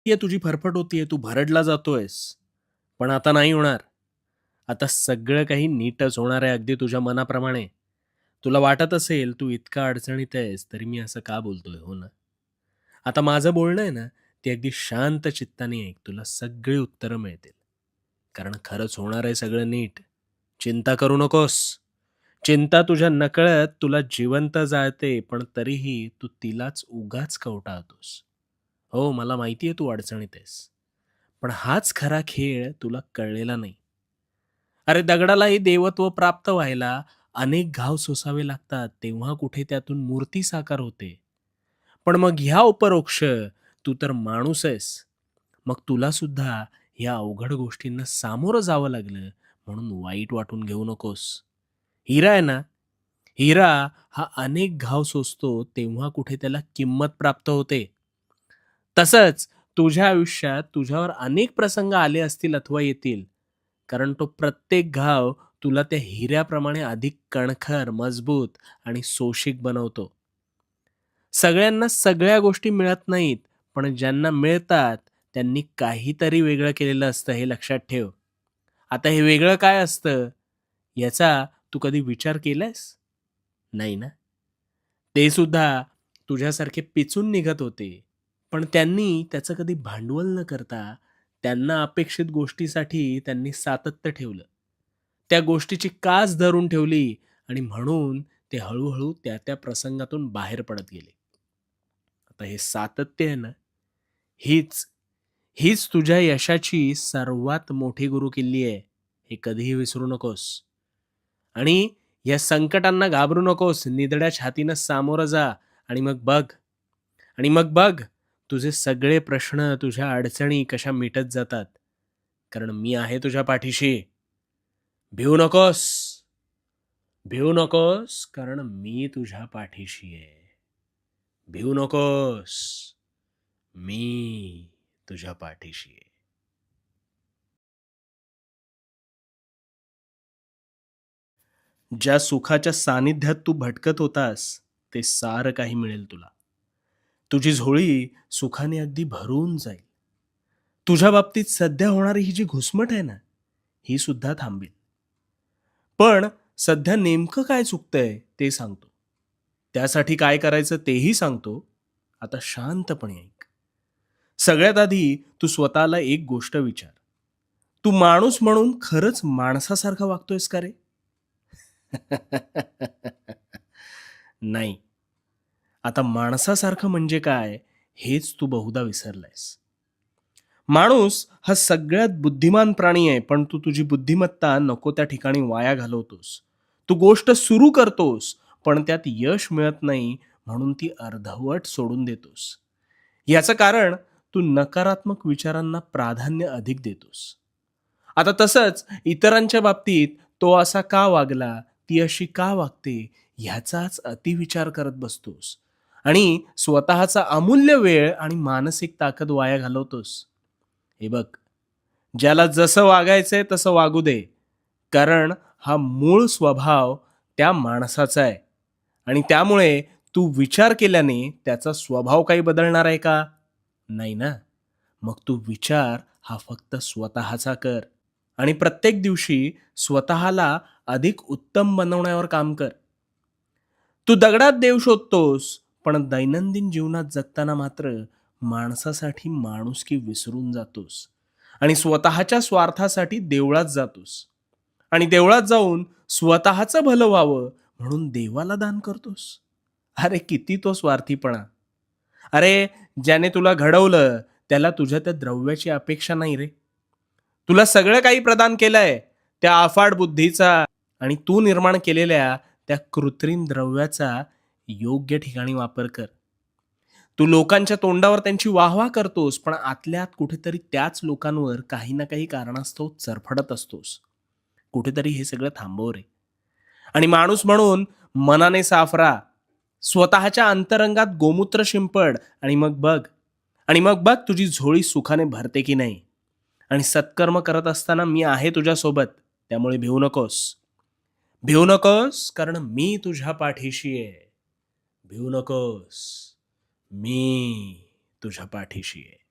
वाटतेय तुझी फरफट होतीये, तू भरडला जातोयस. पण आता नाही होणार. आता सगळं काही नीटच होणार आहे अगदी तुझ्या मनाप्रमाणे. तुला वाटत असेल तू इतका अडचणीत आहेस, तरी मी असं का बोलतोय, हो ना? आता माझं बोलणं आहे ना, ते अगदी शांत चित्ताने ऐक. तुला सगळी उत्तरं मिळतील. कारण खरंच होणार आहे सगळं नीट. चिंता करू नकोस. चिंता तुझ्या नकळत तुला जिवंत जाळते, पण तरीही तू तिलाच उगाच कवटाळतोस. हो, मला माहिती तू अडचणीत आहेस. पण हाच खरा खेळ तुला कळलेला नाही. अरे दगडालाही देवत्व प्राप्त व्हायला अनेक घाव सोसावे लागतात, तेव्हा कुठे त्यातून मूर्ती साकार होते. पण मग ह्या उपरोक्ष तू तर माणूस आहेस. मग तुला सुद्धा या अवघड गोष्टींना सामोरं जावं लागलं, म्हणून वाईट वाटून घेऊ नकोस. हिरा आहे ना, हिरा हा अनेक घाव सोसतो, तेव्हा कुठे त्याला किंमत प्राप्त होते. तसंच तुझ्या आयुष्यात तुझ्यावर अनेक प्रसंग आले असतील अथवा येतील. कारण तो प्रत्येक घाव तुला त्या हिऱ्याप्रमाणे अधिक कणखर, मजबूत आणि सोशिक बनवतो. सगळ्यांना सगळ्या गोष्टी मिळत नाहीत, पण ज्यांना मिळतात त्यांनी काहीतरी वेगळं केलेलं असतं, हे लक्षात ठेव. आता हे वेगळं काय असतं, याचा तू कधी विचार केलायस? नाही ना? ते सुद्धा तुझ्यासारखे पिचून निघत होते. पण त्यांनी त्याचं कधी भांडवल न करता त्यांना अपेक्षित गोष्टीसाठी त्यांनी सातत्य ठेवलं. त्या गोष्टीची कास धरून ठेवली आणि म्हणून ते हळू त्या प्रसंगातून बाहेर पडत गेले. आता हे सातत्य आहे ना, हीच हीच तुझ्या यशाची सर्वात मोठी गुरुकिल्ली आहे. हे कधीही विसरू नकोस. आणि या संकटांना घाबरू नकोस. निधड्या छातीनं सामोरं जा आणि मग बघ, तुझे सगळे प्रश्न, तुझ्या अडचणी कशा मिटत जातात. कारण मी आहे तुझ्या पाठीशी. भिवू नकोस. भिवू नकोस, कारण मी तुझ्या पाठीशी आहे. भिवू नकोस. मी तुझ्या पाठीशी आहे. ज्या सुखाच्या सानिध्यात तू भटकत होतास, ते सारं काही मिळेल तुला. तुझी झोळी सुखाने अगदी भरून जाईल. तुझ्या बाबतीत सध्या होणारी ही जी घुसमट आहे ना, ही सुद्धा थांबेल. पण सध्या नेमकं काय चुकतंय ते सांगतो. त्यासाठी काय करायचं तेही सांगतो. आता शांतपणे ऐक. सगळ्यात आधी तू स्वतःला एक गोष्ट विचार. तू माणूस म्हणून खरंच माणसासारखा वागतोयस का रे? नाही. आता माणसासारखं म्हणजे काय, हेच तू बहुधा विसरलायस. माणूस हा सगळ्यात बुद्धिमान प्राणी आहे, पण तू तुझी बुद्धिमत्ता नको त्या ठिकाणी वाया घालवतोस. तू गोष्ट सुरू करतोस, पण त्यात यश मिळत नाही, म्हणून ती अर्धवट सोडून देतोस. याचं कारण तू नकारात्मक विचारांना प्राधान्य अधिक देतोस. आता तसंच इतरांच्या बाबतीत तो असा का वागला, ती अशी का वागते, ह्याचाच अतिविचार करत बसतोस आणि स्वतःचा अमूल्य वेळ आणि मानसिक ताकद वाया घालवतोस. हे बघ, ज्याला जसं वागायचंय तसं वागू दे. कारण हा मूळ स्वभाव त्या माणसाचा आहे आणि त्यामुळे तू विचार केल्याने त्याचा स्वभाव काही बदलणार आहे का? नाही ना. मग तू विचार हा फक्त स्वतःचा कर आणि प्रत्येक दिवशी स्वतःला अधिक उत्तम बनवण्यावर काम कर. तू दगडात देव शोधतोस, पण दैनंदिन जीवनात जगताना मात्र माणसासाठी माणुसकी विसरून जातोस आणि स्वतःच्या स्वार्थासाठी देवळात जातोस आणि देवळात जाऊन स्वतःचं भलं व्हावं म्हणून देवाला दान करतोस. अरे किती तो स्वार्थीपणा. अरे ज्याने तुला घडवलं त्याला तुझ्या त्या द्रव्याची अपेक्षा नाही रे. तुला सगळं काही प्रदान केलंय, त्या अफाट बुद्धीचा आणि तू निर्माण केलेल्या त्या कृत्रिम द्रव्याचा योग्य ठिकाणी वापर कर. तू लोकांच्या तोंडावर त्यांची वाहवा करतोस, पण आतल्या आत कुठेतरी त्याच लोकांवर काही ना काही कारणास्तव चरफडत असतोस. कुठेतरी हे सगळं थांबव रे. आणि माणूस म्हणून मनाने साफ राहा. स्वतःच्या अंतरंगात गोमूत्र शिंपड आणि मग बघ तुझी झोळी सुखाने भरते की नाही. आणि सत्कर्म करत असताना मी आहे तुझ्यासोबत. त्यामुळे भिवू नकोस. भिवू नकोस, कारण मी तुझ्या पाठीशी आहे. भिवू नकोस. मी तुझ्या पाठीशी आहे.